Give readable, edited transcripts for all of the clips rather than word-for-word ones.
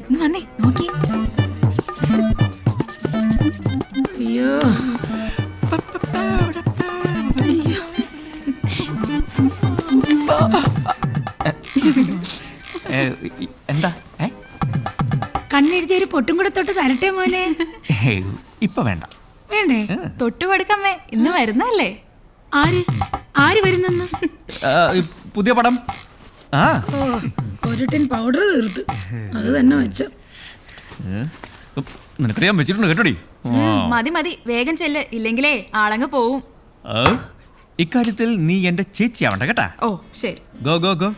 ഇന്ന് വന്നേ നോക്കി. അയ്യോ എന്താ കണ്ണെഴുതിയൊരു പൊട്ടും കൂടെ തൊട്ട് തരട്ടെ മോനെ. ഇപ്പൊ വേണ്ട. വേണ്ടേ? തൊട്ടു കൊടുക്കമ്മേ, ഇന്ന് വരുന്നല്ലേ. ആര് ആര് വരുന്നെന്ന്? പുതിയ പടം. ഒരു ടിൻ പൗഡർ തീർത്ത്, അത് തന്നെ വെച്ച. നിനക്കറിയാൻ വെച്ചിട്ടുണ്ട് കേട്ടോടി. മതി മതി, വേഗം ചെല്ല്, ഇല്ലെങ്കിലേ ആളങ്ങ് പോവും. ഇക്കാര്യത്തിൽ നീ എന്റെ ചേച്ചിയാവണ്ട കേട്ടാ. ഓ ശരി. ഗോ ഗോ ഗോ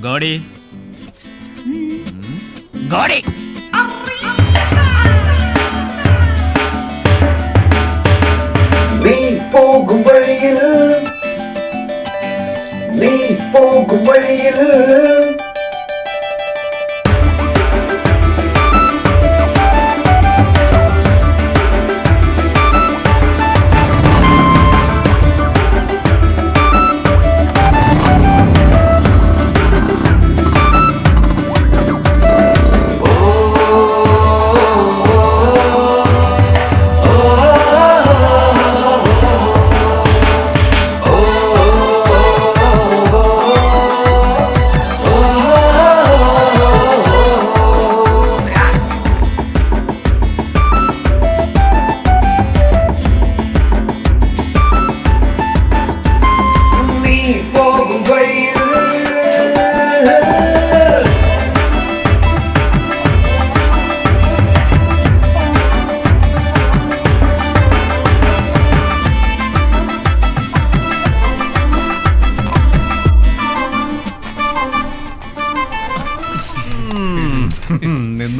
ഗോഡി ഗോഡി. നീ പോകും വഴിയിൽ, നീ പോകും വഴിയിൽ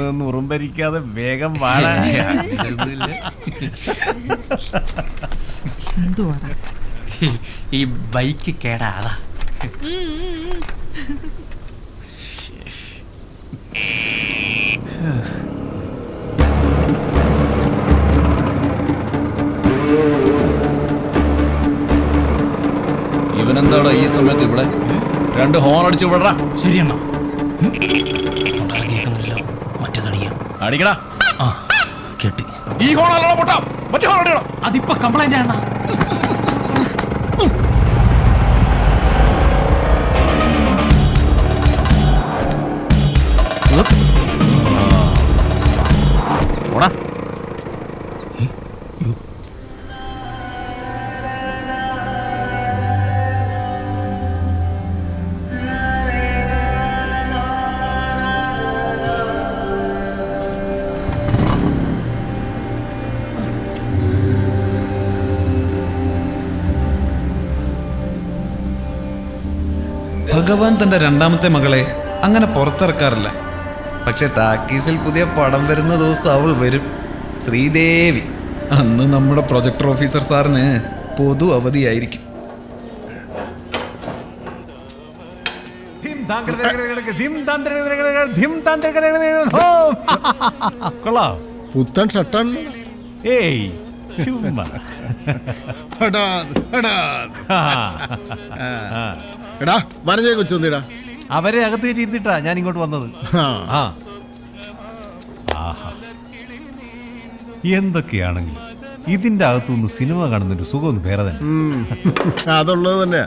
നിന്ന് ഉറുമ്പരിക്കാതെ വേഗം വാഴ. ഈ ബൈക്ക് കേടാതാ. ഇവനെന്താടാ ഈ സമയത്ത് ഇവിടെ? 2 ഹോൺ അടിച്ചു വിടറാ. ശരിയെന്നാ അടിക്കടാ. കേട്ടി. ഈ ഹോൺ അല്ല പൊട്ടാ, മറ്റേ ഹോൺ അടിക്കണം. അതിപ്പോ കംപ്ലൈന്റ് ആണ്. ഭഗവാൻ തന്റെ 2ാമത്തെ മകളെ അങ്ങനെ പുറത്തിറക്കാറില്ല. പക്ഷെ ടാക്കീസിൽ പുതിയ പടം വരുന്ന ദിവസം അവൾ വരും. ശ്രീദേവി. അന്ന് നമ്മുടെ പ്രൊജക്ടർ ഓഫീസർ സാറിന് പൊതു അവധിയായിരിക്കും. പുത്തൻ ഷട്ടാണ്. ഏയ് ചുമ്മാ. എടാ വനജയെ കൊച്ചൊന്നിടാ. അവരെ അകത്ത് കയറ്റി ഇരുത്തിട്ടാ ഞാൻ ഇങ്ങോട്ട് വന്നത്. എന്തൊക്കെയാണെങ്കിലും ഇതിന്റെ അകത്തുനിന്ന് സിനിമ കാണുന്നൊരു സുഖം വേറെ തന്നെ. അതുള്ളത് തന്നെയാ.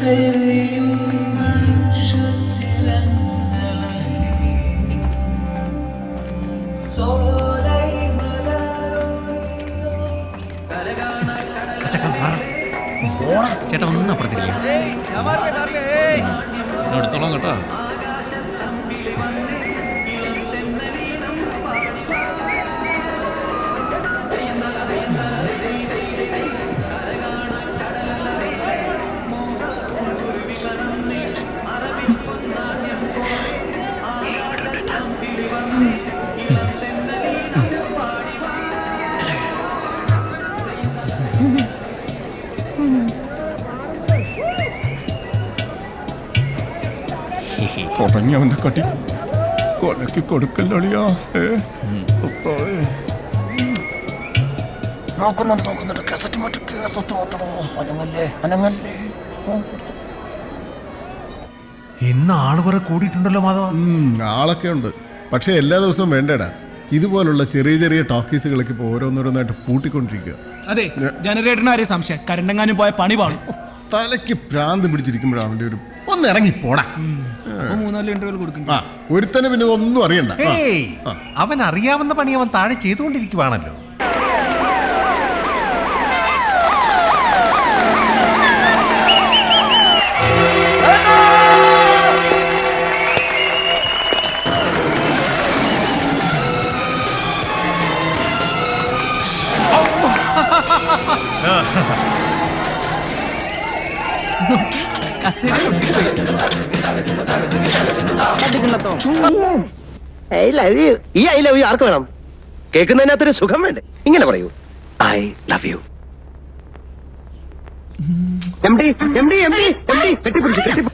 तेरे ചേട്ടാ ഒന്നും അപ്പുറത്തിരിക്കും എടുത്തോളാം കേട്ടോ. തുടങ്ങി അവന്റെ കട്ടി കൊലക്ക് കൊടുക്കല്ലോളിയാ. നോക്കുന്നുണ്ട് കേസറ്റ് മാറ്റണോ അനങ്ങല്ലേ. ഇന്ന് ആള് കുറെ കൂടിയിട്ടുണ്ടല്ലോ മാധവ. ആളൊക്കെ ഉണ്ട്, പക്ഷെ എല്ലാ ദിവസവും വേണ്ടടാ. ഇതുപോലുള്ള ചെറിയ ചെറിയ ടോക്കീസുകളൊക്കെ ഇപ്പോൾ ഓരോന്നോരോന്നായിട്ട് പൂട്ടിക്കൊണ്ടിരിക്കുക. അതെ, ജനറേറ്ററിന് ആരെയും സംശയം കരണ്ടെങ്ങാനും പോയ പണി പാടും. തലയ്ക്ക് ഭ്രാന്ത് പിടിച്ചിരിക്കുമ്പോഴാണ് അവന്റെ ഒരു ഒന്ന് ഇറങ്ങി പോടാ. 3-4 ഇന്റർവ്യൂ കൊടുക്കും. ഒരുത്തന് പിന്നെ ഒന്നും അറിയണ്ട. അവൻ അറിയാവുന്ന പണി അവൻ താഴെ ചെയ്തുകൊണ്ടിരിക്കുവാണല്ലോ. ഈ ഐ ലവ് യു ആർക്ക് വേണം? കേൾക്കുന്നതിനകത്തൊരു സുഖം വേണ്ടേ? ഇങ്ങനെ പറയൂ, I love you. M D കെട്ടിപ്പിടിച്ചു.